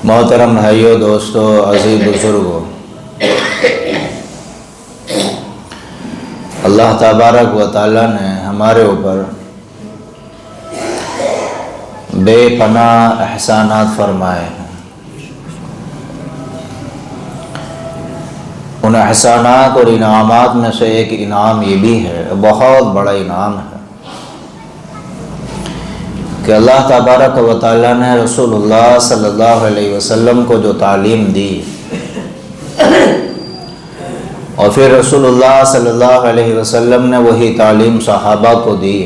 محترم بھائیو، دوستو، عزیز بزرگوں، اللہ تبارک و تعالیٰ نے ہمارے اوپر بے پناہ احسانات فرمائے ہیں۔ ان احسانات اور انعامات میں سے ایک انعام یہ بھی ہے، بہت بڑا انعام ہے، کہ اللہ تبارک و تعالیٰ نے رسول اللہ صلی اللہ علیہ وسلم کو جو تعلیم دی، اور پھر رسول اللہ صلی اللہ علیہ وسلم نے وہی تعلیم صحابہ کو دی۔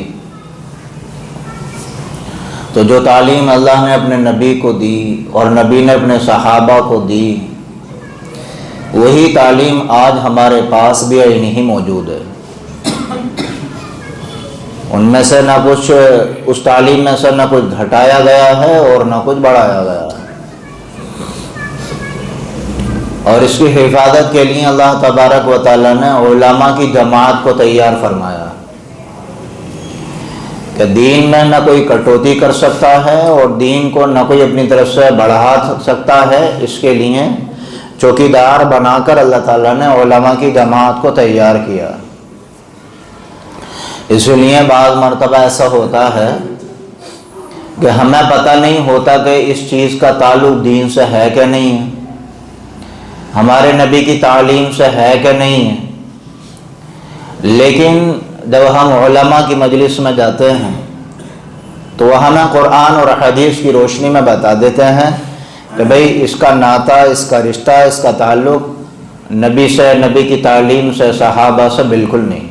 تو جو تعلیم اللہ نے اپنے نبی کو دی اور نبی نے اپنے صحابہ کو دی، وہی تعلیم آج ہمارے پاس بھی نہیں موجود ہے۔ ان میں سے نہ کچھ، اس تعلیم میں سے نہ کچھ گھٹایا گیا ہے اور نہ کچھ بڑھایا گیا ہے، اور اس کی حفاظت کے لیے اللہ تبارک و تعالیٰ نے علماء کی جماعت کو تیار فرمایا کہ دین میں نہ کوئی کٹوتی کر سکتا ہے اور دین کو نہ کوئی اپنی طرف سے بڑھا سکتا ہے۔ اس کے لیے چوکیدار بنا کر اللہ تعالیٰ نے علماء کی جماعت کو تیار کیا۔ اس لیے بعض مرتبہ ایسا ہوتا ہے کہ ہمیں پتہ نہیں ہوتا کہ اس چیز کا تعلق دین سے ہے کہ نہیں ہے، ہمارے نبی کی تعلیم سے ہے کہ نہیں ہے، لیکن جب ہم علماء کی مجلس میں جاتے ہیں تو وہ ہمیں قرآن اور حدیث کی روشنی میں بتا دیتے ہیں کہ بھئی اس کا ناطہ، اس کا رشتہ، اس کا تعلق نبی سے، نبی کی تعلیم سے، صحابہ سے بالکل نہیں۔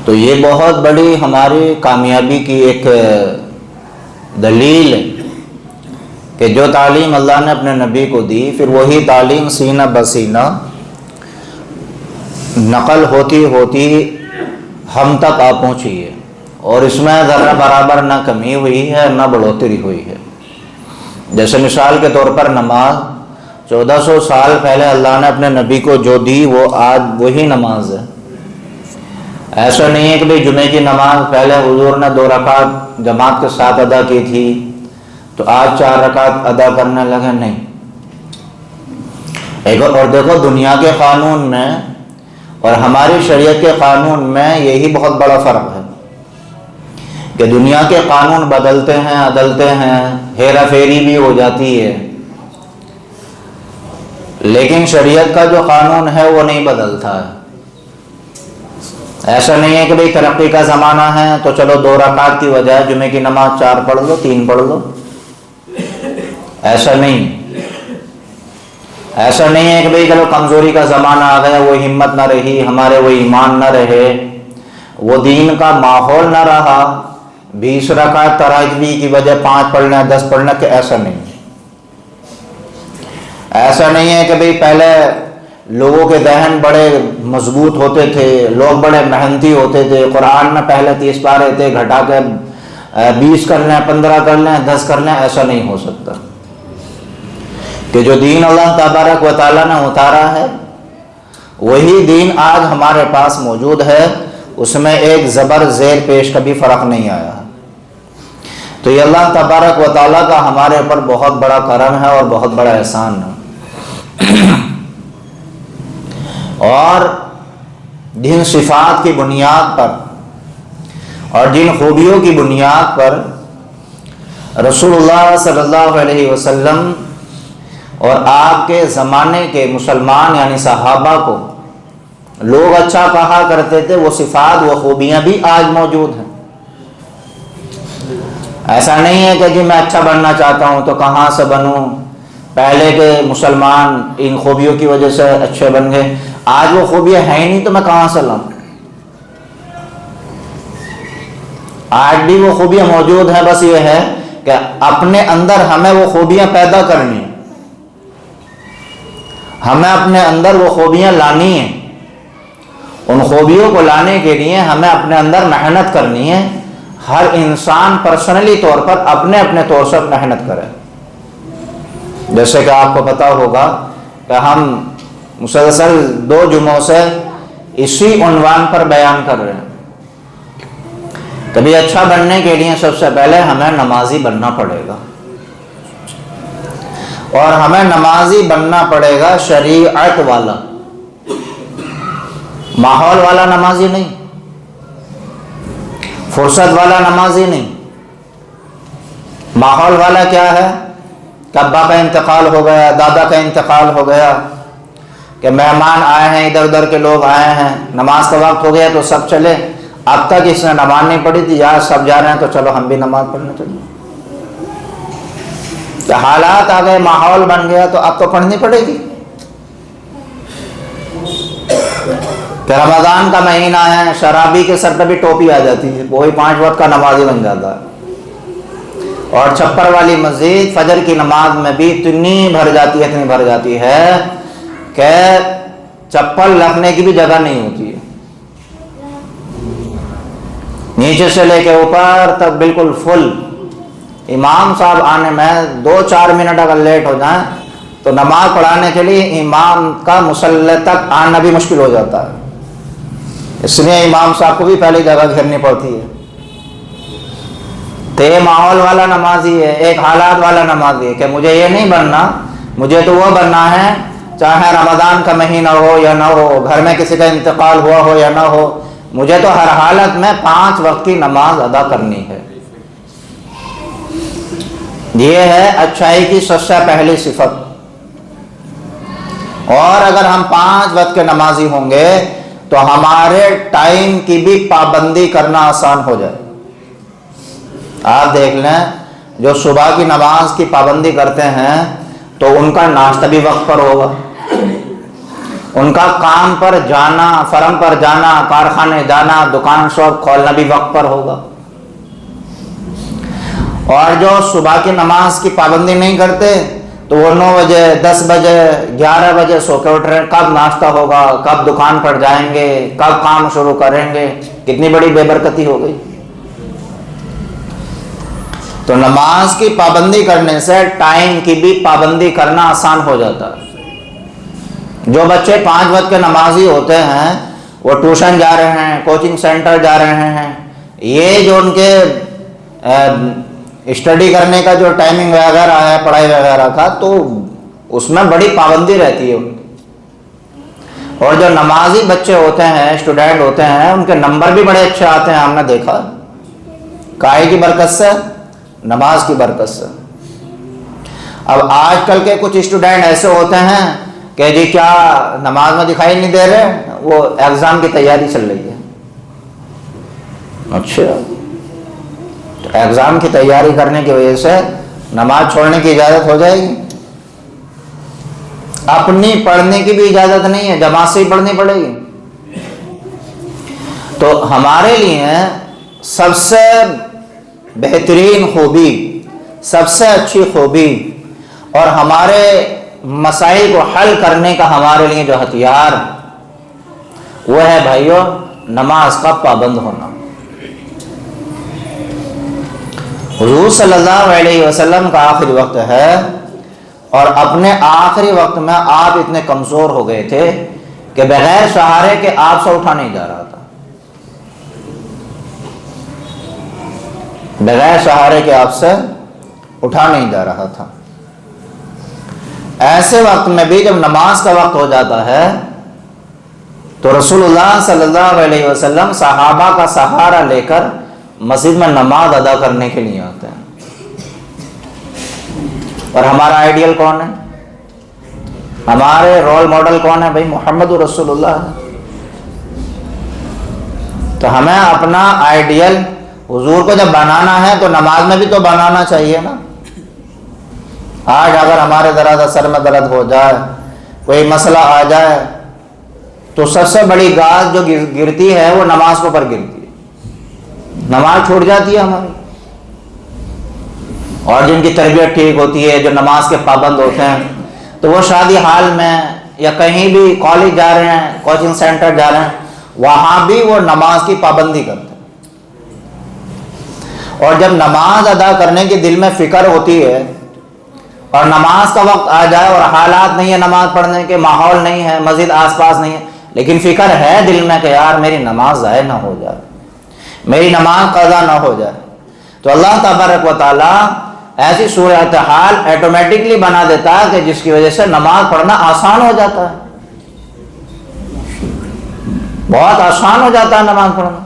تو یہ بہت بڑی ہماری کامیابی کی ایک دلیل ہے کہ جو تعلیم اللہ نے اپنے نبی کو دی، پھر وہی تعلیم سینہ بسینہ نقل ہوتی ہوتی ہم تک آ پہنچی ہے، اور اس میں ذرہ برابر نہ کمی ہوئی ہے نہ بڑھوتری ہوئی ہے۔ جیسے مثال کے طور پر نماز 1400 سال پہلے اللہ نے اپنے نبی کو جو دی، وہ آج وہی نماز ہے۔ ایسا نہیں ہے کہ بھئی جمعے کی نماز پہلے حضور نے 2 رکعت جماعت کے ساتھ ادا کی تھی تو آج 4 رکعت ادا کرنے لگے، نہیں۔ اور دیکھو، دنیا کے قانون میں اور ہماری شریعت کے قانون میں یہی بہت بڑا فرق ہے کہ دنیا کے قانون بدلتے ہیں، عدلتے ہیں، ہیرا پھیری بھی ہو جاتی ہے، لیکن شریعت کا جو قانون ہے وہ نہیں بدلتا ہے۔ ایسا نہیں ہے کہ بھئی ترقی کا زمانہ ہے تو چلو 2 رکعت کی بجائے جمعے کی نماز 4 پڑھ لو، 3 پڑھ لو، ایسا نہیں۔ ایسا نہیں ہے کہ بھئی چلو کمزوری کا زمانہ آ گیا، وہ ہمت نہ رہی ہمارے، وہ ایمان نہ رہے، وہ دین کا ماحول نہ رہا، 20 رکعت تراویح کی بجائے 5 پڑھنا، 10 پڑھنا، کہ ایسا نہیں۔ ایسا نہیں ہے کہ بھئی پہلے لوگوں کے ذہن بڑے مضبوط ہوتے تھے، لوگ بڑے محنتی ہوتے تھے، قرآن میں پہلے 30 پارے تھے، گھٹا کے 20 کر لیں، 15 کر لیں، 10 کر لیں، ایسا نہیں ہو سکتا۔ کہ جو دین اللہ تبارک و تعالیٰ نے اتارا ہے وہی دین آج ہمارے پاس موجود ہے، اس میں ایک زبر زیر پیش کا بھی فرق نہیں آیا۔ تو یہ اللہ تبارک و تعالیٰ کا ہمارے اوپر بہت بڑا کرم ہے اور بہت بڑا احسان ہے۔ اور جن صفات کی بنیاد پر اور جن خوبیوں کی بنیاد پر رسول اللہ صلی اللہ علیہ وسلم اور آپ کے زمانے کے مسلمان یعنی صحابہ کو لوگ اچھا کہا کرتے تھے، وہ صفات، وہ خوبیاں بھی آج موجود ہیں۔ ایسا نہیں ہے کہ جی میں اچھا بننا چاہتا ہوں تو کہاں سے بنوں، پہلے کے مسلمان ان خوبیوں کی وجہ سے اچھے بن گئے، آج وہ خوبیاں ہیں ہی نہیں تو میں کہاں سے لاؤں۔ آج بھی وہ خوبیاں موجود ہیں، بس یہ ہے کہ اپنے اندر ہمیں وہ خوبیاں پیدا کرنی ہیں، ہمیں اپنے اندر وہ خوبیاں لانی ہیں۔ ان خوبیوں کو لانے کے لیے ہمیں اپنے اندر محنت کرنی ہے۔ ہر انسان پرسنلی طور پر اپنے اپنے طور سے محنت کرے۔ جیسے کہ آپ کو پتا ہوگا کہ ہم مسلسل 2 جمعوں سے اسی عنوان پر بیان کر رہے ہیں کبھی اچھا بننے کے لیے سب سے پہلے ہمیں نمازی بننا پڑے گا۔ اور ہمیں نمازی بننا پڑے گا شریعت والا، ماحول والا نمازی نہیں، فرصت والا نمازی نہیں۔ ماحول والا کیا ہے کہ ابا کا انتقال ہو گیا، دادا کا انتقال ہو گیا، کہ مہمان آئے ہیں، ادھر ادھر کے لوگ آئے ہیں، نماز کا وقت ہو گیا تو سب چلے۔ اب تک اس نے نماز نہیں پڑھی تھی، یار سب جا رہے ہیں تو چلو ہم بھی نماز پڑھنے چلیں۔ کہ حالات آ گئے، ماحول بن گیا تو اب تو پڑھنی پڑے گی۔ کہ رمضان کا مہینہ ہے، شرابی کے سر پہ بھی ٹوپی آ جاتی ہے، وہی 5 وقت کا نمازی بن جاتا ہے۔ اور چھپر والی مسجد فجر کی نماز میں بھی اتنی بھر جاتی ہے کہ چپل رکھنے کی بھی جگہ نہیں ہوتی ہے، نیچے سے لے کے اوپر تک بالکل فل۔ امام صاحب آنے میں 2-4 منٹ اگر لیٹ ہو جائیں تو نماز پڑھانے کے لیے امام کا مصلی تک آنا بھی مشکل ہو جاتا ہے، اس لیے امام صاحب کو بھی پہلی جگہ گھیرنی پڑتی ہے۔ تو یہ ماحول والا نمازی ہے، ایک حالات والا نمازی ہے کہ مجھے یہ نہیں بننا، مجھے تو وہ بننا ہے چاہے رمضان کا مہینہ ہو یا نہ ہو، گھر میں کسی کا انتقال ہوا ہو یا نہ ہو، مجھے تو ہر حالت میں 5 وقت کی نماز ادا کرنی ہے۔ یہ ہے اچھائی کی سب سے پہلی صفت۔ اور اگر ہم 5 وقت کے نمازی ہوں گے تو ہمارے ٹائم کی بھی پابندی کرنا آسان ہو جائے۔ آپ دیکھ لیں جو صبح کی نماز کی پابندی کرتے ہیں تو ان کا ناشتہ بھی وقت پر ہوگا، ان کا کام پر جانا، فرم پر جانا، کارخانے جانا، دکان شاپ کھولنا بھی وقت پر ہوگا۔ اور جو صبح کی نماز کی پابندی نہیں کرتے تو وہ 9 بجے 10 بجے 11 بجے سو کے اٹھ رہے ہیں، کب ناشتہ ہوگا، کب دکان پر جائیں گے، کب کام شروع کریں گے، کتنی بڑی بے برکتی ہو گئی۔ تو نماز کی پابندی کرنے سے ٹائم کی بھی پابندی کرنا آسان ہو جاتا ہے۔ جو بچے 5 وقت کے نمازی ہوتے ہیں وہ ٹیوشن جا رہے ہیں، کوچنگ سینٹر جا رہے ہیں، یہ جو ان کے اسٹڈی کرنے کا جو ٹائمنگ وغیرہ ہے، پڑھائی وغیرہ کا، تو اس میں بڑی پابندی رہتی ہے ان کی۔ اور جو نمازی بچے ہوتے ہیں، اسٹوڈنٹ ہوتے ہیں، ان کے نمبر بھی بڑے اچھے آتے ہیں، ہم نے دیکھا۔ کاہے کی برکت سے؟ نماز کی برکت سے۔ اب آج کل کے کچھ اسٹوڈنٹ ایسے ہوتے ہیں کہ جی کیا نماز میں دکھائی نہیں دے رہے، وہ ایگزام کی تیاری چل رہی ہے۔ اچھا، تو ایگزام کی تیاری کرنے کی وجہ سے نماز چھوڑنے کی اجازت ہو جائے گی؟ اپنی پڑھنے کی بھی اجازت نہیں ہے، جماعت سے ہی پڑھنی پڑے گی۔ تو ہمارے لیے سب سے بہترین خوبی، سب سے اچھی خوبی اور ہمارے مسائل کو حل کرنے کا ہمارے لیے جو ہتھیار وہ ہے بھائیو نماز کا پابند ہونا۔ حضور صلی اللہ علیہ وسلم کا آخری وقت ہے اور اپنے آخری وقت میں آپ اتنے کمزور ہو گئے تھے کہ بغیر سہارے کے آپ سے اٹھا نہیں جا رہا تھا، بغیر سہارے کے آپ سے اٹھا نہیں جا رہا تھا۔ ایسے وقت میں بھی جب نماز کا وقت ہو جاتا ہے تو رسول اللہ صلی اللہ علیہ وسلم صحابہ کا سہارا لے کر مسجد میں نماز ادا کرنے کے لیے آتے ہیں۔ اور ہمارا آئیڈیل کون ہے؟ ہمارے رول ماڈل کون ہے؟ بھائی محمد رسول اللہ ہے۔ تو ہمیں اپنا آئیڈیل حضور کو جب بنانا ہے تو نماز میں بھی تو بنانا چاہیے نا۔ آج اگر ہمارے ذرا سا سر میں درد ہو جائے، کوئی مسئلہ آ جائے تو سب سے بڑی گاز جو گرتی ہے وہ نماز کے اوپر گرتی ہے، نماز چھوٹ جاتی ہے ہماری۔ اور جن کی تربیت ٹھیک ہوتی ہے، جو نماز کے پابند ہوتے ہیں، تو وہ شادی حال میں یا کہیں بھی کالج جا رہے ہیں، کوچنگ سینٹر جا رہے ہیں، وہاں بھی وہ نماز کی پابندی کرتے ہیں۔ اور جب نماز ادا کرنے کی دل میں فکر ہوتی ہے اور نماز کا وقت آ جائے اور حالات نہیں ہے نماز پڑھنے کے، ماحول نہیں ہے، مسجد آس پاس نہیں ہے، لیکن فکر ہے دل میں کہ یار میری نماز ضائع نہ ہو جائے، میری نماز قضا نہ ہو جائے، تو اللہ تبارک و تعالی ایسی صورتحال ایٹومیٹکلی بنا دیتا ہے کہ جس کی وجہ سے نماز پڑھنا آسان ہو جاتا ہے، بہت آسان ہو جاتا ہے نماز پڑھنا۔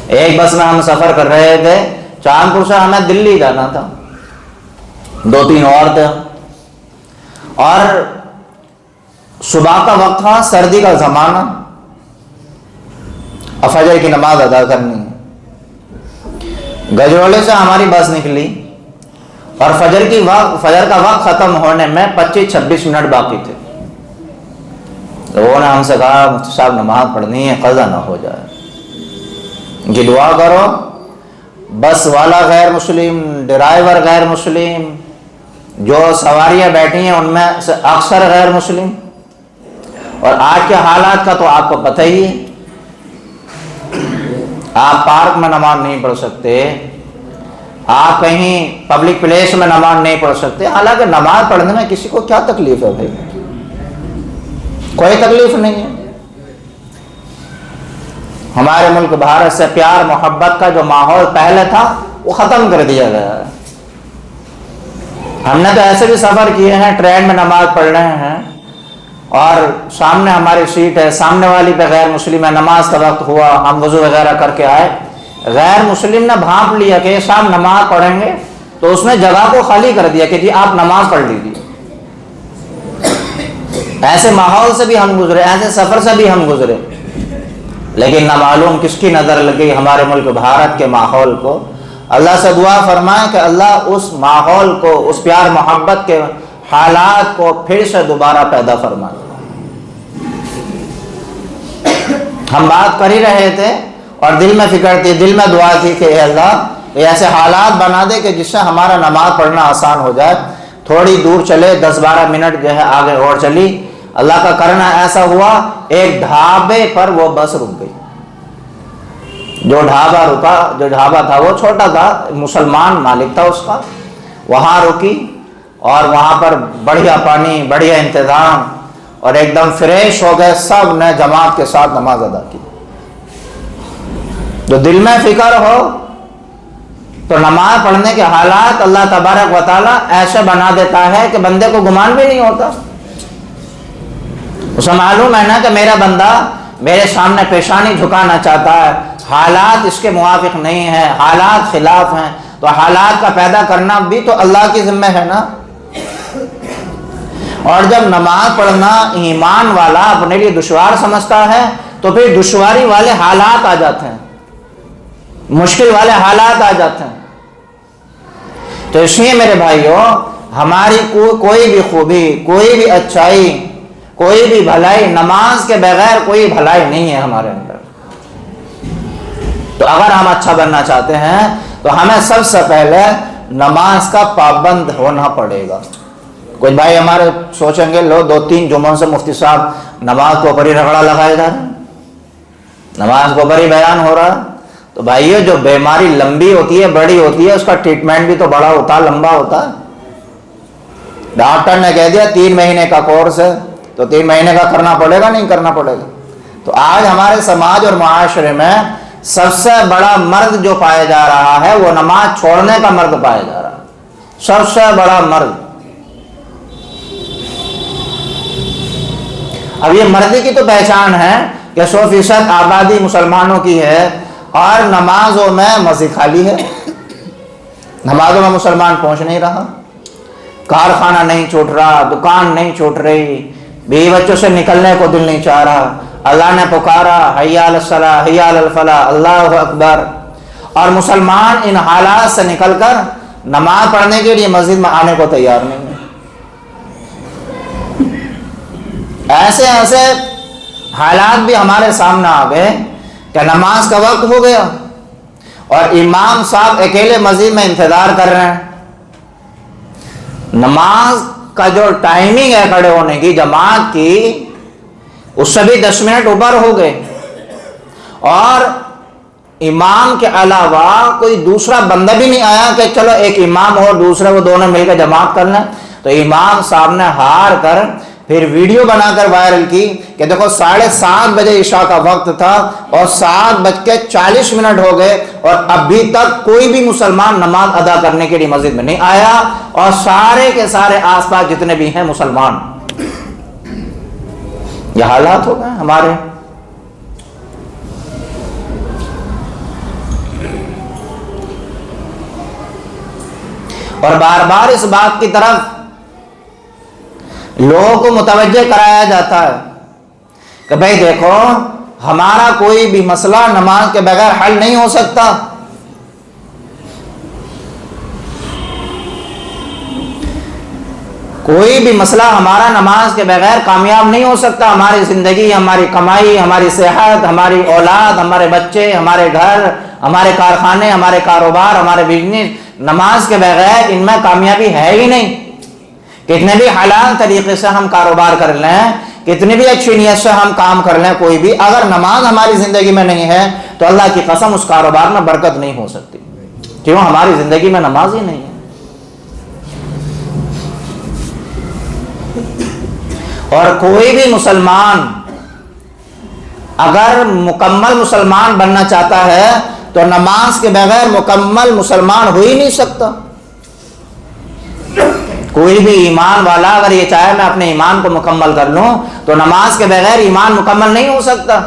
ایک بس میں ہم سفر کر رہے تھے، چاندپور سے ہمیں دلی جانا تھا، 2-3 اور تھے، اور صبح کا وقت تھا، سردی کا زمانہ، اور فجر کی نماز ادا کرنی ہے۔ گجرولے سے ہماری بس نکلی اور فجر کا وقت ختم ہونے میں 25-26 منٹ باقی تھے۔ لوگوں نے ہم سے کہا مفتی صاحب نماز پڑھنی ہے، قضا نہ ہو جائے، ان کی دعا کرو۔ بس والا غیر مسلم، ڈرائیور غیر مسلم، جو سواریاں بیٹھی ہیں ان میں سے اکثر غیر مسلم، اور آج کے حالات کا تو آپ کو پتہ ہی ہے، آپ پارک میں نماز نہیں پڑھ سکتے، آپ کہیں پبلک پلیس میں نماز نہیں پڑھ سکتے، حالانکہ نماز پڑھنے میں کسی کو کیا تکلیف ہے بھائی؟ کوئی تکلیف نہیں ہے۔ ہمارے ملک بھارت سے پیار محبت کا جو ماحول پہلے تھا وہ ختم کر دیا گیا ہے۔ ہم نے تو ایسے بھی سفر کیے ہیں، ٹرین میں نماز پڑھ رہے ہیں اور سامنے ہماری سیٹ ہے، سامنے والی پہ غیر مسلم ہے، نماز کا وقت ہوا، ہم وضو وغیرہ کر کے آئے، غیر مسلم نے بھانپ لیا کہ صاحب نماز پڑھیں گے، تو اس نے جگہ کو خالی کر دیا کہ جی آپ نماز پڑھ لیجیے۔ ایسے ماحول سے بھی ہم گزرے، ایسے سفر سے بھی ہم گزرے، لیکن نہ معلوم کس کی نظر لگی ہمارے ملک بھارت کے ماحول کو۔ اللہ سے دعا فرمائیں کہ اللہ اس ماحول کو، اس پیار محبت کے حالات کو پھر سے دوبارہ پیدا فرمائے۔ ہم بات کر ہی رہے تھے اور دل میں فکر تھی، دل میں دعا تھی کہ اے اللہ ایسے حالات بنا دے کہ جس سے ہمارا نماز پڑھنا آسان ہو جائے۔ تھوڑی دور چلے، 10-12 منٹ جو ہے آگے اور چلی، اللہ کا کرنا ایسا ہوا ایک ڈھابے پر وہ بس رک گئی۔ جو ڈھابا تھا وہ چھوٹا تھا، مسلمان مالک تھا اس کا، وہاں رکی اور وہاں پر بڑھیا پانی، بڑھیا انتظام، اور ایک دم فریش ہو گئے، سب نے جماعت کے ساتھ نماز ادا کی۔ جو دل میں فکر ہو تو نماز پڑھنے کے حالات اللہ تبارک و تعالیٰ ایسے بنا دیتا ہے کہ بندے کو گمان بھی نہیں ہوتا۔ اسے معلوم ہے نا کہ میرا بندہ میرے سامنے پیشانی جھکانا چاہتا ہے، حالات اس کے موافق نہیں ہیں، حالات خلاف ہیں، تو حالات کا پیدا کرنا بھی تو اللہ کی ذمہ ہے نا۔ اور جب نماز پڑھنا ایمان والا اپنے لیے دشوار سمجھتا ہے تو پھر دشواری والے حالات آ جاتے ہیں، مشکل والے حالات آ جاتے ہیں۔ تو اس لیے میرے بھائیوں، ہماری کوئی بھی خوبی، کوئی بھی اچھائی، کوئی بھی بھلائی، نماز کے بغیر کوئی بھلائی نہیں ہے ہمارے اندر۔ تو اگر ہم اچھا بننا چاہتے ہیں تو ہمیں سب سے پہلے نماز کا پابند ہونا پڑے گا۔ کچھ بھائی ہمارے سوچیں گے لو 2-3 جمعوں سے مفتی صاحب نماز کو اوپر ہی رگڑا لگائے جا رہے ہیں، نماز کو اوپر ہی بیان ہو رہا ہے۔ تو بھائیو، جو بیماری لمبی ہوتی ہے، بڑی ہوتی ہے، اس کا ٹریٹمنٹ بھی تو بڑا ہوتا ہے، لمبا ہوتا ہے۔ ڈاکٹر نے کہہ دیا 3 مہینے کا کورس ہے، تو 3 مہینے کا کرنا پڑے گا، نہیں کرنا پڑے گا؟ تو آج ہمارے سماج اور معاشرے میں سب سے بڑا مرض جو پایا جا رہا ہے وہ نماز چھوڑنے کا مرض پایا جا رہا ہے، سب سے بڑا مرض۔ اب یہ مردی کی تو پہچان ہے کہ 100% آبادی مسلمانوں کی ہے اور نمازوں میں مسجد خالی ہے، نمازوں میں مسلمان پہنچ نہیں رہا، کارخانہ نہیں چھوٹ رہا، دکان نہیں چھوٹ رہی، بیوی بچوں سے نکلنے کو دل نہیں چاہ رہا، اللہ نے پکارا حی علی الصلاۃ حی علی الفلاح، اللہ اکبر، اور مسلمان ان حالات سے نکل کر نماز پڑھنے کے لیے مسجد میں آنے کو تیار نہیں ہے۔ ایسے ایسے حالات بھی ہمارے سامنے آ گئے کہ نماز کا وقت ہو گیا اور امام صاحب اکیلے مسجد میں انتظار کر رہے ہیں۔ نماز کا جو ٹائمنگ ہے کھڑے ہونے کی جماعت کی، اس سے بھی 10 منٹ اوپر ہو گئے، اور امام کے علاوہ کوئی دوسرا بندہ بھی نہیں آیا کہ چلو ایک امام اور دوسرے وہ دونوں مل کے جماعت کر لیں۔ تو امام صاحب نے ہار کر پھر ویڈیو بنا کر وائرل کی کہ دیکھو 7:30 بجے عشاء کا وقت تھا اور 7:40 ہو گئے اور ابھی تک کوئی بھی مسلمان نماز ادا کرنے کے لیے مسجد میں نہیں آیا، اور سارے کے سارے آس پاس جتنے بھی ہیں مسلمان۔ یہ حالات ہو گئے ہمارے۔ اور بار بار اس بات کی طرف لوگوں کو متوجہ کرایا جاتا ہے کہ بھئی دیکھو ہمارا کوئی بھی مسئلہ نماز کے بغیر حل نہیں ہو سکتا۔ کوئی بھی مسئلہ ہمارا نماز کے بغیر کامیاب نہیں ہو سکتا۔ ہماری زندگی، ہماری کمائی، ہماری صحت، ہماری اولاد، ہمارے بچے، ہمارے گھر، ہمارے کارخانے، ہمارے کاروبار، ہمارے بزنس، نماز کے بغیر ان میں کامیابی ہے ہی نہیں۔ کتنے بھی حلال طریقے سے ہم کاروبار کر لیں، کتنی بھی اچھی نیت سے ہم کام کر لیں، کوئی بھی اگر نماز ہماری زندگی میں نہیں ہے تو اللہ کی قسم اس کاروبار میں برکت نہیں ہو سکتی، کیوں؟ ہماری زندگی میں نماز ہی نہیں ہے۔ اور کوئی بھی مسلمان اگر مکمل مسلمان بننا چاہتا ہے تو نماز کے بغیر مکمل مسلمان ہو ہی نہیں سکتا۔ کوئی بھی ایمان والا اگر یہ چاہے میں اپنے ایمان کو مکمل کر لوں تو نماز کے بغیر ایمان مکمل نہیں ہو سکتا۔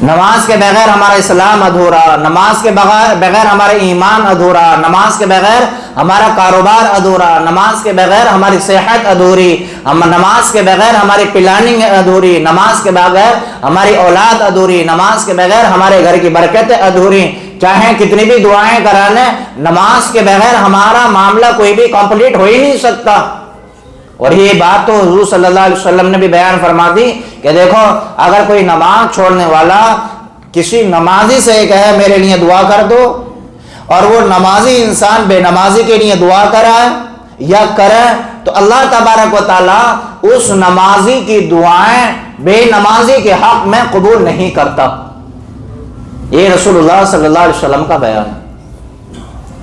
نماز کے بغیر ہمارا اسلام ادھورا، نماز کے بغیر ہمارا ایمان ادھورا، نماز کے بغیر ہمارا کاروبار ادھورا، نماز کے بغیر ہماری صحت ادھوری، نماز کے بغیر ہماری پلاننگ ادھوری، نماز کے بغیر ہماری اولاد ادھوری، نماز کے بغیر ہمارے گھر کی برکتیں ادھوری۔ چاہے کتنی بھی دعائیں کرا لیں، نماز کے بغیر ہمارا معاملہ کوئی بھی کمپلیٹ ہو ہی نہیں سکتا۔ اور یہ بات تو حضور صلی اللہ علیہ وسلم نے بھی بیان فرما دی کہ دیکھو اگر کوئی نماز چھوڑنے والا کسی نمازی سے کہے میرے لیے دعا کر دو، اور وہ نمازی انسان بے نمازی کے لیے دعا کرائے یا کرے تو اللہ تبارک و تعالیٰ اس نمازی کی دعائیں بے نمازی کے حق میں قبول نہیں کرتا۔ یہ رسول اللہ صلی اللہ علیہ وسلم کا بیان ہے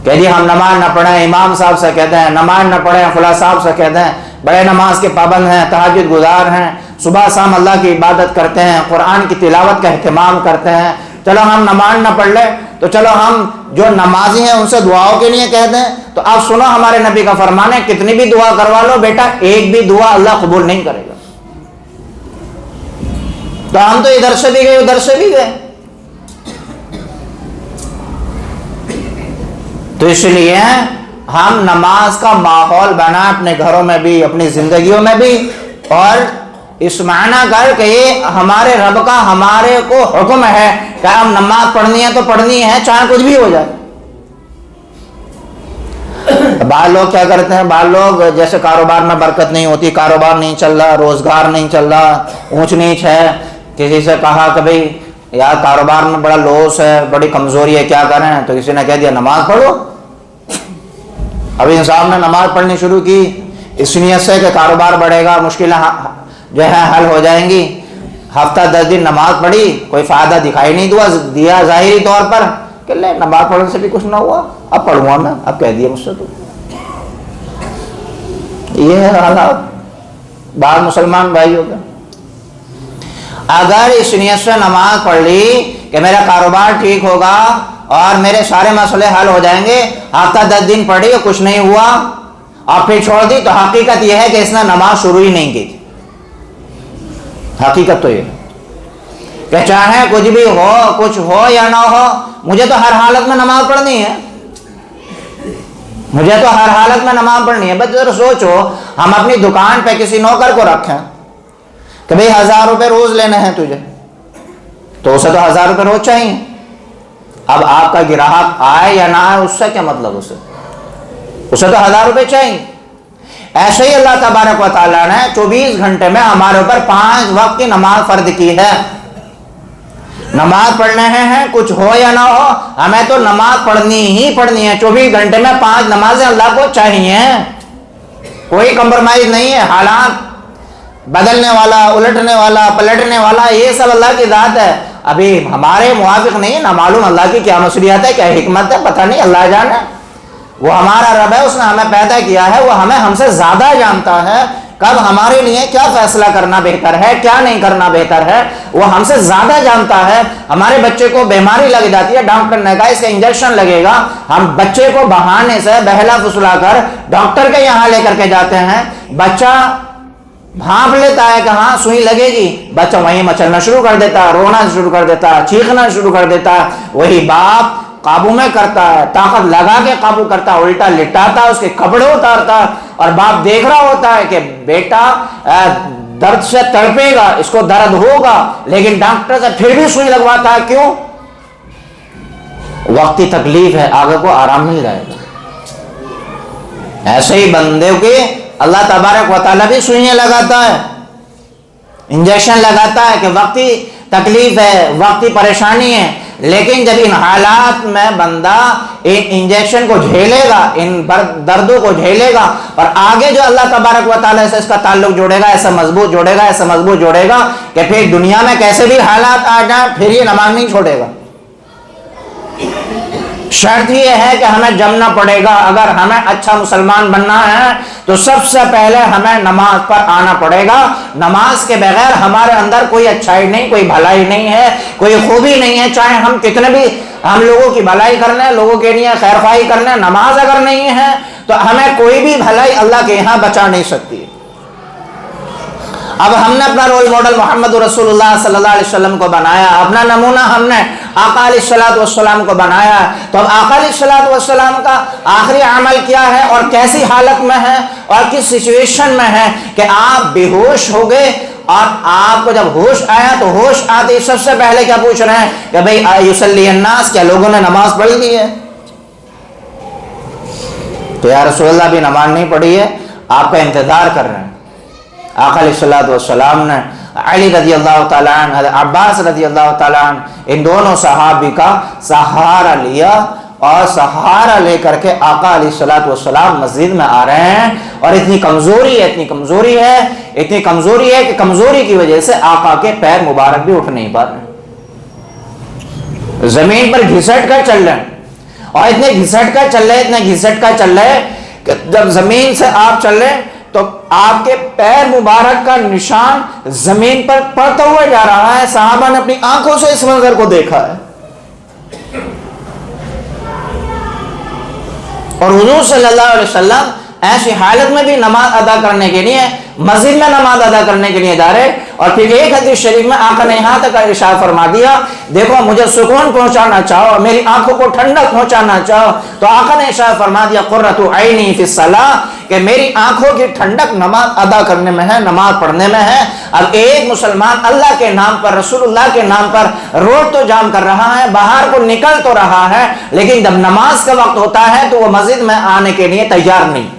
کہ جی ہم نماز نہ پڑھیں، امام صاحب سے کہتے ہیں نماز نہ پڑھیں، فلاں صاحب سے کہتے ہیں بڑے نماز کے پابند ہیں، تہجد گزار ہیں، صبح شام اللہ کی عبادت کرتے ہیں، قرآن کی تلاوت کا اہتمام کرتے ہیں، چلو ہم نماز نہ پڑھ لیں تو چلو ہم جو نمازی ہیں ان سے دعاؤں کے لیے کہتے ہیں۔ تو آپ سنو ہمارے نبی کا فرمان ہے کتنی بھی دعا کروا لو بیٹا ایک بھی دعا اللہ قبول نہیں کرے گا۔ تو ہم تو ادھر سے بھی گئے ادھر سے بھی گئے۔ تو اس لیے ہم نماز کا ماحول بنا اپنے گھروں میں بھی، اپنی زندگیوں میں بھی، اور اس معنی کر کہ یہ ہمارے رب کا ہمارے کو حکم ہے کہ ہم نماز پڑھنی ہے تو پڑھنی ہے چاہے کچھ بھی ہو جائے۔ بعض لوگ کیا کرتے ہیں، بعض لوگ جیسے کاروبار میں برکت نہیں ہوتی، کاروبار نہیں چل رہا، روزگار نہیں چل رہا، اونچ نیچ ہے، کسی سے کہا کہ بھئی یار کاروبار میں بڑا لوس ہے، بڑی کمزوری ہے، کیا کریں؟ تو کسی نے کہہ دیا نماز پڑھو۔ ابھی انسان نے نماز پڑھنی شروع کی اس نیت سے کہ کاروبار بڑھے گا، مشکلیں جو ہے حل ہو جائیں گی، ہفتہ 10 دن نماز پڑھی، کوئی فائدہ دکھائی نہیں دیا ظاہری طور پر کہ لے نماز پڑھنے سے بھی کچھ نہ ہوا، اب پڑھوں گا میں، اب کہہ دیا مجھ سے۔ تو یہ ہے حالات بعض مسلمان بھائیوں کا۔ اگر اس نیت سے نماز پڑھ لی کہ میرا کاروبار ٹھیک ہوگا اور میرے سارے مسئلے حل ہو جائیں گے، ہفتہ 10 دن پڑھی اور کچھ نہیں ہوا اور پھر چھوڑ دی، تو حقیقت یہ ہے کہ اس نے نماز شروع ہی نہیں کی تھی۔ حقیقت تو یہ ہے کہ چاہے کچھ بھی ہو، کچھ ہو یا نہ ہو، مجھے تو ہر حالت میں نماز پڑھنی ہے، مجھے تو ہر حالت میں نماز پڑھنی ہے۔ بس ذرا سوچو ہم اپنی دکان پہ کسی نوکر کو رکھیں کہ بھئی 1000 روپے روز لینے ہیں تجھے، تو اسے تو 1000 روپے روز چاہیے۔ اب آپ کا گراہک آئے یا نہ آئے اس سے کیا مطلب، اسے تو 1000 روپے چاہیے۔ ایسے ہی اللہ تبارک و تعالیٰ نے 24 گھنٹے میں ہمارے اوپر 5 وقت کی نماز فرض کی ہے۔ نماز پڑھنے ہیں کچھ ہو یا نہ ہو، ہمیں تو نماز پڑھنی ہی پڑھنی ہے۔ 24 گھنٹے میں 5 نمازیں اللہ کو چاہیے، کوئی کمپرومائز نہیں ہے۔ حالات بدلنے والا، الٹنے والا، پلٹنے والا، یہ سب اللہ کی ذات ہے، ابھی ہمارے موافق نہیں ہے، نہ معلوم اللہ کی کیا مصلحت ہے، کیا حکمت ہے، پتہ نہیں، اللہ جانے۔ وہ ہمارا رب ہے، اس نے ہمیں پیدا کیا ہے، وہ ہم سے زیادہ جانتا ہے کب ہمارے لیے کیا فیصلہ کرنا بہتر ہے، کیا نہیں کرنا بہتر ہے، وہ ہم سے زیادہ جانتا ہے۔ ہمارے بچے کو بیماری لگ جاتی ہے، ڈاکٹر نے کہا اس کا انجیکشن لگے گا، ہم بچے کو بہانے سے بہلا فسلا کر ڈاکٹر کے یہاں لے کر کے جاتے ہیں، بچہ بھانپ لیتا ہے کہ ہاں سوئی لگے گی، بچہ وہیں مچلنا شروع کر دیتا ہے، رونا شروع کر دیتا ہے، چیخنا شروع کر دیتا ہے، وہی باپ قابو میں کرتا ہے، طاقت لگا کے قابو کرتا ہے، الٹا لٹاتا ہے، اس کے کپڑے اتارتا ہے، اور باپ دیکھ رہا ہوتا ہے کہ بیٹا درد سے تڑپے گا، اس کو درد ہوگا، لیکن ڈاکٹر سے پھر بھی سوئی لگواتا ہے، کیوں؟ وقتی تکلیف ہے، آگے کو آرام مل جائے گا۔ ایسے ہی بندے کے اللہ تبارک و تعالیٰ بھی سوئیاں لگاتا ہے، انجیکشن لگاتا ہے کہ وقتی تکلیف ہے، وقتی پریشانی ہے، لیکن جب ان حالات میں بندہ ان انجیکشن کو جھیلے گا، ان دردوں کو جھیلے گا، اور آگے جو اللہ تبارک و تعالیٰ سے اس کا تعلق جوڑے گا، ایسا مضبوط جوڑے گا، ایسا مضبوط جوڑے گا کہ پھر دنیا میں کیسے بھی حالات آ جائیں پھر یہ نماز نہیں چھوڑے گا۔ شرط یہ ہے کہ ہمیں جمنا پڑے گا، اگر ہمیں اچھا مسلمان بننا ہے تو سب سے پہلے ہمیں نماز پر آنا پڑے گا۔ نماز کے بغیر ہمارے اندر کوئی اچھائی نہیں، کوئی بھلائی نہیں ہے، کوئی خوبی نہیں ہے، چاہے ہم کتنے بھی ہم لوگوں کی بھلائی کر لیں، لوگوں کے لیے خیر خواہی کر لیں، نماز اگر نہیں ہے تو ہمیں کوئی بھی بھلائی اللہ کے یہاں بچا نہیں سکتی۔ اب ہم نے اپنا رول ماڈل محمد رسول اللہ صلی اللہ علیہ وسلم کو بنایا، اپنا نمونہ ہم نے آقا علیہ الصلوۃ والسلام کو بنایا، تو اب آقا علیہ الصلوۃ والسلام کا آخری عمل کیا ہے اور کیسی حالت میں ہے اور کس سچویشن میں ہے کہ آپ بے ہوش ہو گئے، اور آپ کو جب ہوش آیا تو ہوش آتے سب سے پہلے کیا پوچھ رہے ہیں کہ بھئی یصلی الناس، کیا لوگوں نے نماز پڑھ لی ہے؟ تو یا رسول اللہ بھی نماز نہیں پڑھی ہے، آپ کا انتظار کر رہے ہیں۔ آقا علیہ الصلوۃ والسلام نے علی رضی اللہ تعالیٰ عنہ، عباس رضی اللہ تعالیٰ عنہ، ان دونوں صحابی کا سہارا لیا، اور سہارا لے کر کے آقا علیہ الصلوۃ والسلام مسجد میں آ رہے ہیں، اور اتنی کمزوری ہے، اتنی کمزوری ہے، اتنی کمزوری ہے کہ کمزوری کی وجہ سے آقا کے پیر مبارک بھی اٹھ نہیں پا رہے، زمین پر گھسٹ کر چل رہے ہیں، اور اتنے گھسٹ کر چل رہے، اتنے گھسٹ کر چل رہے کہ جب زمین سے آپ چل رہے تو آپ کے پیر مبارک کا نشان زمین پر پڑتا ہوا جا رہا ہے۔ صحابہ نے اپنی آنکھوں سے اس منظر کو دیکھا ہے، اور حضور صلی اللہ علیہ وسلم ایسی حالت میں بھی نماز ادا کرنے کے لیے مسجد میں نماز ادا کرنے کے لیے جا رہے، اور پھر ایک حدیث شریف میں آقا نے یہاں تک ارشاد فرما دیا، دیکھو مجھے سکون پہنچانا چاہو، میری آنکھوں کو ٹھنڈک پہنچانا چاہو، تو آقا نے ارشاد فرما دیا قرۃ عینی فی الصلاۃ، کہ میری آنکھوں کی ٹھنڈک نماز ادا کرنے میں ہے، نماز پڑھنے میں ہے۔ اب ایک مسلمان اللہ کے نام پر، رسول اللہ کے نام پر روڈ تو جام کر رہا ہے، باہر کو نکل تو رہا ہے، لیکن جب نماز کا وقت ہوتا ہے تو وہ مسجد میں آنے کے لیے تیار نہیں۔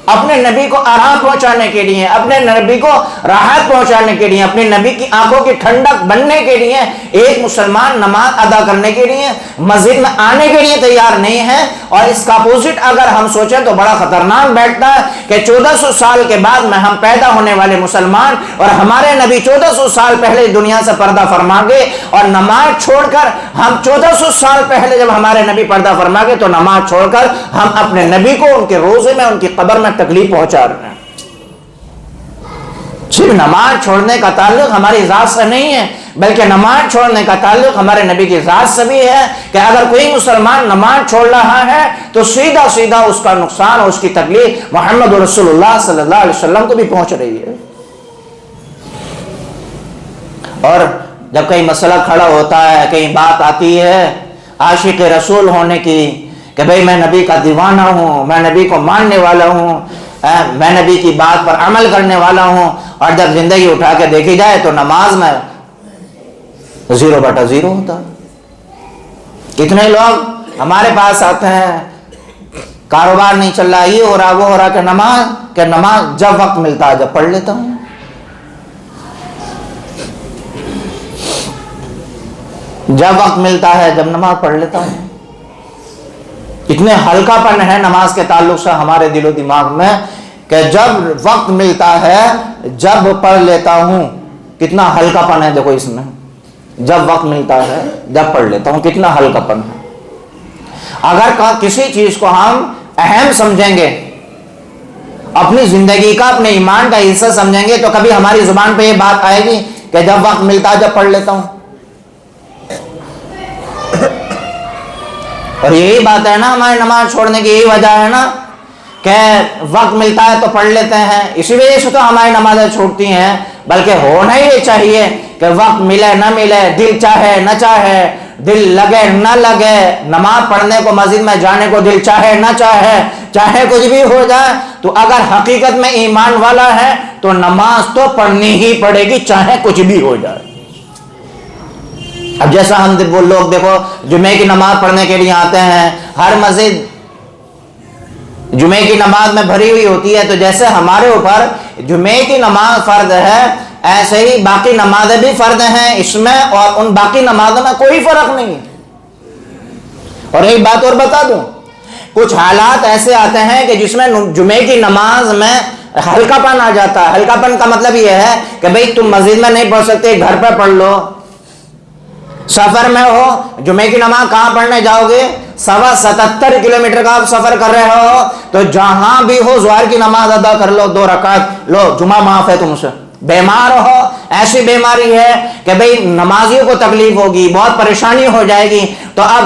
اپنے نبی کو آرام پہنچانے کے لیے، اپنے نبی کو راحت پہنچانے کے لیے، اپنے نبی کی آنکھوں کی ٹھنڈک بننے کے لیے ایک مسلمان نماز ادا کرنے کے لیے مسجد میں آنے کے لیے تیار نہیں ہے۔ اور اس کا اپوزٹ اگر ہم سوچیں تو بڑا خطرناک بیٹھتا ہے کہ 1400 سال کے بعد میں ہم پیدا ہونے والے مسلمان، اور ہمارے نبی 1400 سال پہلے دنیا سے پردہ فرما گئے، اور نماز چھوڑ کر ہم 1400 سال پہلے جب ہمارے نبی پردہ فرما گئے تو نماز چھوڑ کر ہم اپنے نبی کو ان کے روزے میں، ان کی قبر میں تکلیف پہنچا رہے ہیں۔ صرف نماز چھوڑنے کا تعلق ہماری ذات سے نہیں ہے، بلکہ نماز چھوڑنے کا تعلق ہمارے نبی کی ذات سے بھی ہے، کہ اگر کوئی مسلمان نماز چھوڑ رہا ہے تو سیدھا سیدھا اس کا نقصان اور اس کی تکلیف محمد رسول اللہ صلی اللہ علیہ وسلم کو بھی پہنچ رہی ہے۔ اور جب کئی مسئلہ کھڑا ہوتا ہے، کئی بات آتی ہے عاشق رسول ہونے کی، کہ بھئی میں نبی کا دیوانہ ہوں، میں نبی کو ماننے والا ہوں، میں نبی کی بات پر عمل کرنے والا ہوں، اور جب زندگی اٹھا کے دیکھی جائے تو نماز میں 0/0 ہوتا۔ کتنے لوگ ہمارے پاس آتے ہیں، کاروبار نہیں چل رہا، یہ ہو رہا وہ ہو رہا، کہ نماز جب وقت ملتا ہے جب پڑھ لیتا ہوں۔ جب وقت ملتا ہے جب نماز پڑھ لیتا ہوں۔ اتنے ہلکا پن ہے نماز کے تعلق سے ہمارے دل و دماغ میں کہ جب وقت ملتا ہے جب پڑھ لیتا ہوں۔ کتنا ہلکا پن ہے دیکھو اس میں، جب وقت ملتا ہے جب پڑھ لیتا ہوں، کتنا ہلکا پن ہے۔ اگر کسی چیز کو ہم اہم سمجھیں گے، اپنی زندگی کا اپنے ایمان کا حصہ سمجھیں گے تو کبھی ہماری زبان پہ یہ بات آئے گی کہ جب وقت ملتا ہے جب پڑھ لیتا ہوں. اور یہی بات ہے نا ہماری نماز چھوڑنے کی، یہی وجہ ہے نا کہ وقت ملتا ہے تو پڑھ لیتے ہیں. اسی وجہ سے تو ہماری نمازیں چھوٹتی ہیں. بلکہ ہونا یہ چاہیے کہ وقت ملے نہ ملے، دل چاہے نہ چاہے، دل لگے نہ لگے، نماز پڑھنے کو، مسجد میں جانے کو دل چاہے نہ چاہے، چاہے کچھ بھی ہو جائے، تو اگر حقیقت میں ایمان والا ہے تو نماز تو پڑھنی ہی پڑے گی چاہے کچھ بھی ہو جائے. اب جیسا ہم وہ لوگ دیکھو جمعے کی نماز پڑھنے کے لیے آتے ہیں، ہر مسجد جمعے کی نماز میں بھری ہوئی ہوتی ہے، تو جیسے ہمارے اوپر جمعے کی نماز فرض ہے ایسے ہی باقی نمازیں بھی فرض ہیں اس میں، اور ان باقی نمازوں میں کوئی فرق نہیں ہے. اور ایک بات اور بتا دوں، کچھ حالات ایسے آتے ہیں کہ جس میں جمعے کی نماز میں ہلکا پن آ جاتا ہے. ہلکا پن کا مطلب یہ ہے کہ بھئی تم مسجد میں نہیں پڑھ سکتے، گھر پہ پڑھ لو. سفر میں ہو، جمعے کی نماز کہاں پڑھنے جاؤ گے؟ 77 کلومیٹر کا آپ سفر کر رہے ہو تو جہاں بھی ہو ظہر کی نماز ادا کر لو، 2 رکعت، لو جمعہ معاف ہے تم سے. بیمار ہو، ایسی بیماری ہے کہ بھئی نمازیوں کو تکلیف ہوگی، بہت پریشانی ہو جائے گی، تو اب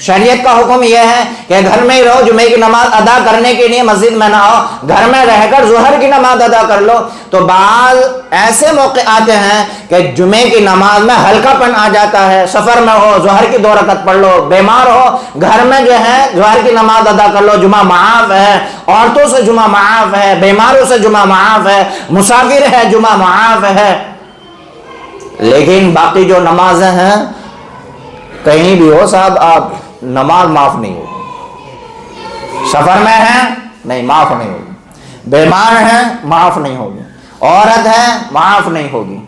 شریعت کا حکم یہ ہے کہ گھر میں ہی رہو، جمعے کی نماز ادا کرنے کے لیے مسجد میں نہ آؤ، گھر میں رہ کر ظہر کی نماز ادا کر لو. تو بعض ایسے موقع آتے ہیں کہ جمعے کی نماز میں ہلکا پن آ جاتا ہے. سفر میں ہو، ظہر کی 2 رکعت پڑھ لو. بیمار ہو، گھر میں جو ہے ظہر کی نماز ادا کر لو، جمعہ معاف ہے. عورتوں سے جمعہ معاف ہے، بیماروں سے جمعہ معاف ہے، مسافر ہے جمعہ معاف ہے. لیکن باقی جو نمازیں ہیں کہیں بھی ہو صاحب آپ نماز معاف نہیں ہوگی. سفر میں ہیں نہیں معاف نہیں ہوگی، بیمار ہیں معاف نہیں ہوگی، عورت ہے معاف نہیں ہوگی،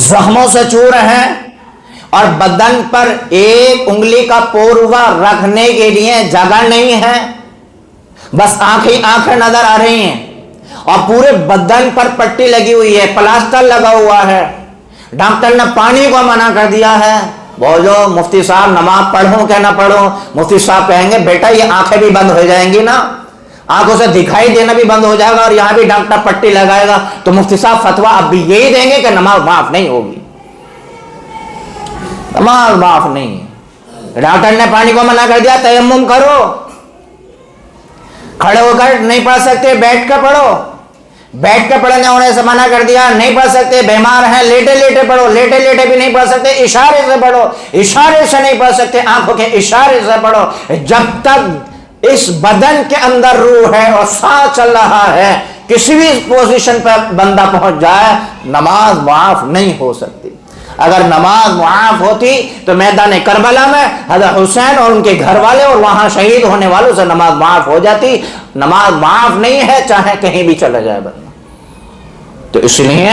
زخموں سے چور ہیں اور بدن پر ایک انگلی کا پوروا رکھنے کے لیے جگہ نہیں ہے، بس آنکھیں نظر آ رہی ہیں، اور پورے بدن پر پٹی لگی ہوئی ہے، پلاسٹر لگا ہوا ہے، ڈاکٹر نے پانی کو منع کر دیا ہے. بولو مفتی صاحب نماز پڑھوں کہ نہ پڑھوں؟ مفتی صاحب کہیں گے بیٹا یہ آنکھیں بھی بند ہو جائیں گی نا، آنکھوں سے دکھائی دینا بھی بند ہو جائے گا، اور یہاں بھی ڈاکٹر پٹی لگائے گا، تو مفتی صاحب فتویٰ اب بھی یہی دیں گے کہ نماز معاف نہیں ہوگی. نماز معاف نہیں ہے. ڈاکٹر نے پانی کو منع کر دیا، تیمم کرو، کھڑے ہو کر نہیں پڑھ سکتے بیٹھ کر پڑھو، بیٹھ کے پڑھنے ہونے سے منع کر دیا، نہیں پڑھ سکتے، بیمار ہیں لیٹے لیٹے پڑھو، لیٹے لیٹے بھی نہیں پڑھ سکتے، اشارے سے پڑھو، اشارے سے نہیں پڑھ سکتے، آنکھوں کے اشارے سے پڑھو. جب تک اس بدن کے اندر روح ہے اور سانس چل رہا ہے، کسی بھی پوزیشن پر بندہ پہنچ جائے نماز معاف نہیں ہو سکتی. اگر نماز معاف ہوتی تو میدان کربلا میں حضرت حسین اور ان کے گھر والے اور وہاں شہید ہونے والوں سے نماز معاف ہو جاتی. نماز معاف نہیں ہے چاہے کہیں بھی چلا جائے بندہ. تو اس لیے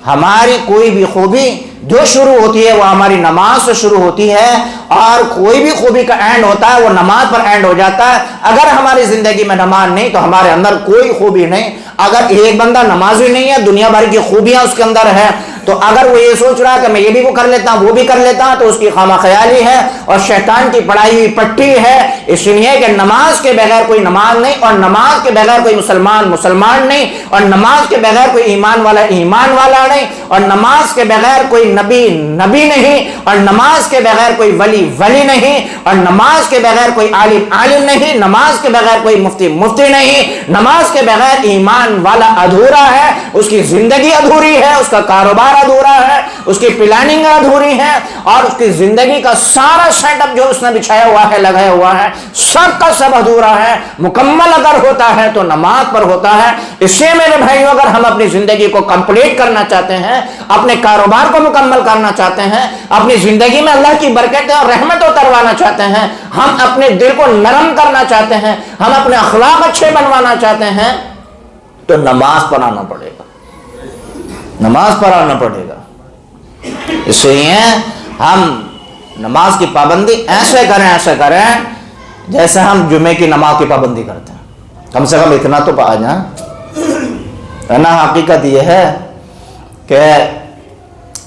ہماری کوئی بھی خوبی جو شروع ہوتی ہے وہ ہماری نماز سے شروع ہوتی ہے، اور کوئی بھی خوبی کا اینڈ ہوتا ہے وہ نماز پر اینڈ ہو جاتا ہے. اگر ہماری زندگی میں نماز نہیں تو ہمارے اندر کوئی خوبی نہیں. اگر ایک بندہ نمازی نہیں ہے، دنیا بھر کی خوبیاں اس کے اندر ہے، تو اگر وہ یہ سوچ رہا ہے کہ میں یہ بھی وہ کر لیتا ہوں وہ بھی کر لیتا ہوں، تو اس کی خامہ خیالی ہے اور شیطان کی پڑھائی ہوئی پٹی ہے. اس لیے کہ نماز کے بغیر کوئی نماز نہیں، اور نماز کے بغیر کوئی مسلمان نہیں، اور نماز کے بغیر کوئی ایمان والا نہیں، اور نماز کے بغیر کوئی نبی نہیں، اور نماز کے بغیر کوئی ولی نہیں، اور نماز کے بغیر کوئی عالم نہیں، نماز کے بغیر کوئی مفتی نہیں. نماز کے بغیر ایمان والا ادھورا ہے، اس کی زندگی ادھوری ہے، اس کا کاروبار ادھورا ہے، اس کی پلاننگ ادھوری ہے، اور اس کی زندگی کا سارا سیٹ اپ جو اس نے بچھایا ہوا ہے، لگایا ہوا ہے، سب کا سب ادھورا ہے. مکمل اگر ہوتا ہے تو نماز پر ہوتا ہے. اس سے میرے بھائیو اگر ہم اپنی زندگی کو کمپلیٹ کرنا چاہتے ہیں، اپنے کاروبار کو مکمل کرنا چاہتے ہیں، اپنی زندگی میں اللہ کی برکت اور رحمت اتروانا چاہتے ہیں، ہم اپنے دل کو نرم کرنا چاہتے ہیں، ہم اپنے اخلاق اچھے بنوانا چاہتے ہیں، تو نماز پڑھانا پڑے گا. نماز پڑھانا پڑے گا. اس لیے ہم نماز کی پابندی ایسے کریں جیسے ہم جمعے کی نماز کی پابندی کرتے ہیں. کم سے کم اتنا تو پا جائیں. حقیقت یہ ہے کہ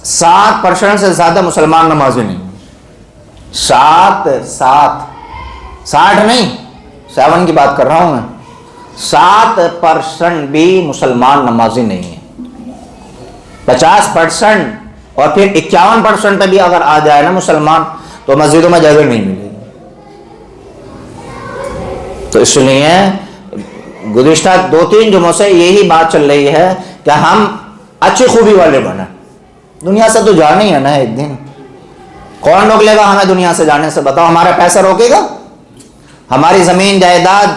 7% سے زیادہ مسلمان نمازی نہیں. 60 نہیں 7 کی بات کر رہا ہوں میں. 7% بھی مسلمان نمازی نہیں ہے. 50% اور پھر 51% پہ بھی اگر آ جائے نا مسلمان تو مسجدوں میں جگہ نہیں ملے گی. تو اس لیے گزشتہ 2-3 جمعوں سے یہی بات چل رہی ہے کہ ہم اچھی خوبی والے بنیں. دنیا سے تو جانا ہی ہے نا ایک دن. کون روک لے گا ہمیں دنیا سے جانے سے؟ بتاؤ، ہمارا پیسہ روکے گا؟ ہماری زمین جائیداد،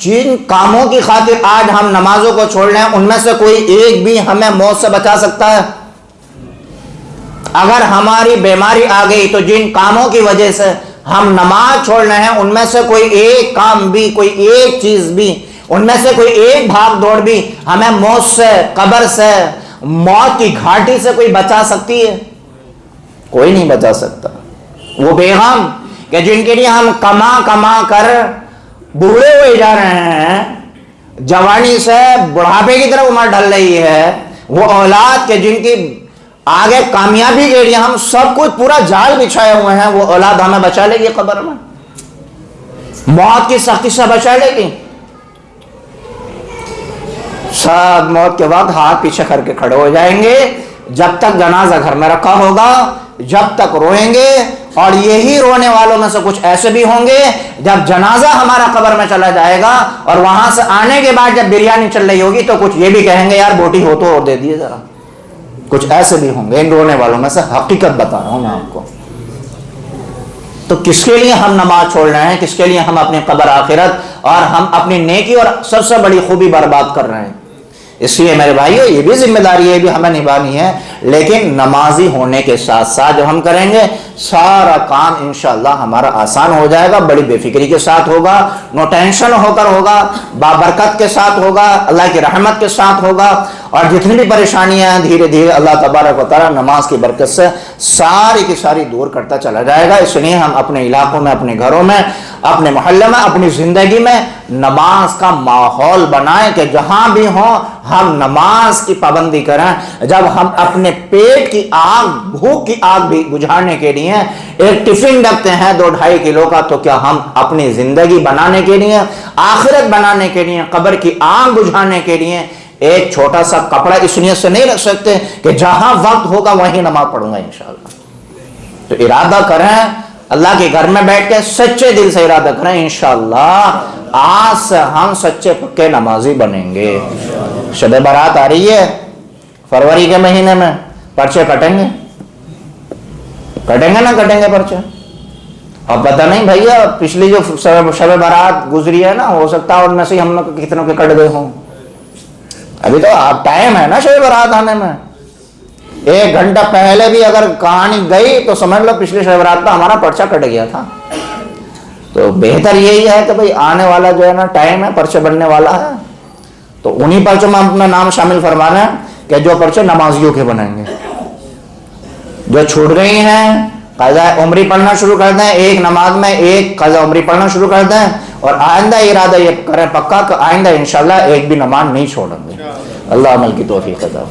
جن کاموں کی خاطر آج ہم نمازوں کو چھوڑ رہے ہیں ان میں سے کوئی ایک بھی ہمیں موت سے بچا سکتا ہے؟ اگر ہماری بیماری آ گئی تو جن کاموں کی وجہ سے ہم نماز چھوڑ رہے ہیں ان میں سے کوئی ایک کام بھی، کوئی ایک چیز بھی، ان میں سے کوئی ایک بھاگ دوڑ بھی ہمیں موت سے، قبر سے، موت کی گھاٹی سے کوئی بچا سکتی ہے؟ کوئی نہیں بچا سکتا. وہ بیغم کہ جن کے لیے ہم کما کما کر بوڑھے ہوئے جا رہے ہیں، جوانی سے بڑھاپے کی طرف عمر ڈھل رہی ہے، وہ اولاد کے جن کی آگے کامیابی کے لیے ہم سب کچھ پورا جال بچھائے ہوئے ہیں، وہ اولاد ہمیں بچا لے گی قبر میں؟ موت کی سختی سے بچا لے گی؟ سب موت کے وقت ہاتھ پیچھے کر کے کھڑے ہو جائیں گے. جب تک جنازہ گھر میں رکھا ہوگا جب تک روئیں گے. اور یہی رونے والوں میں سے کچھ ایسے بھی ہوں گے جب جنازہ ہمارا قبر میں چلا جائے گا اور وہاں سے آنے کے بعد جب بریانی چل رہی ہوگی تو کچھ یہ بھی کہیں گے یار بوٹی ہو تو اور دے دیے ذرا. کچھ ایسے بھی ہوں گے ان رونے والوں میں سے. حقیقت بتا رہا ہوں میں آپ کو. تو کس کے لیے ہم نماز چھوڑ رہے ہیں؟ کس کے لیے ہم اپنی قبر آخرت اور ہم اپنی نیکی اور سب سے بڑی خوبی برباد کر رہے ہیں؟ اس لیے میرے بھائیو یہ بھی ذمہ داری ہے، یہ بھی ہمیں نبھانی ہے. لیکن نمازی ہونے کے ساتھ ساتھ جب ہم کریں گے سارا کام انشاءاللہ ہمارا آسان ہو جائے گا. بڑی بے فکری کے ساتھ ہوگا، نو ٹینشن ہو کر ہوگا، بابرکت کے ساتھ ہوگا، اللہ کی رحمت کے ساتھ ہوگا. اور جتنی بھی پریشانیاں ہیں دھیرے دھیرے اللہ تبارک و تعالیٰ نماز کی برکت سے ساری کی ساری دور کرتا چلا جائے گا. اس لیے ہم اپنے علاقوں میں، اپنے گھروں میں، اپنے محلے میں، اپنی زندگی میں نماز کا ماحول بنائیں کہ جہاں بھی ہوں ہم نماز کی پابندی کریں. جب ہم اپنے پیٹ کی آگ، بھوک کی آگ بھی بجھانے کے لیے ایک ٹفن رکھتے ہیں 2-2.5 کلو کا، تو کیا ہم اپنی زندگی بنانے کے لیے، آخرت بنانے کے لیے، قبر کی آگ بجھانے کے لیے ایک چھوٹا سا کپڑا اس نیت سے نہیں رکھ سکتے کہ جہاں وقت ہوگا وہیں نماز پڑھوں گا انشاءاللہ؟ تو ارادہ کریں، اللہ کے گھر میں بیٹھ کے سچے دل سے ارادہ کریں انشاءاللہ آج سے ہم سچے پکے نمازی بنیں گے. شب برات آ رہی ہے فروری کے مہینے میں، پرچے کٹیں گے؟ کٹیں گے نہ کٹیں گے پرچے؟ اور پتہ نہیں بھیا پچھلی جو شب برات گزری ہے نا، ہو سکتا ہے ان میں سے ہم لوگ کتنوں کے کٹ گئے ہوں. ابھی تو آپ ٹائم ہے نا شب برات آنے میں. 1 گھنٹہ پہلے بھی اگر کہانی گئی تو سمجھ لو پچھلی شب برات کا ہمارا پرچہ کٹ گیا تھا. تو بہتر یہی ہے کہ بھئی آنے والا جو ہے نا ٹائم ہے، پرچے بننے والا ہے، تو انہی پرچوں میں اپنا نام شامل فرمانا ہے کہ جو پرچے نمازیوں کے بنیں گے. جو چھوٹ گئی ہیں قضا عمری پڑھنا شروع کر دیں، ایک نماز میں ایک قضا عمری پڑھنا شروع کر دیں. اور آئندہ ارادہ یہ کریں پکا کہ آئندہ انشاءاللہ ایک بھی نماز نہیں چھوڑیں گے. اللہ عمل کی توفیق عطا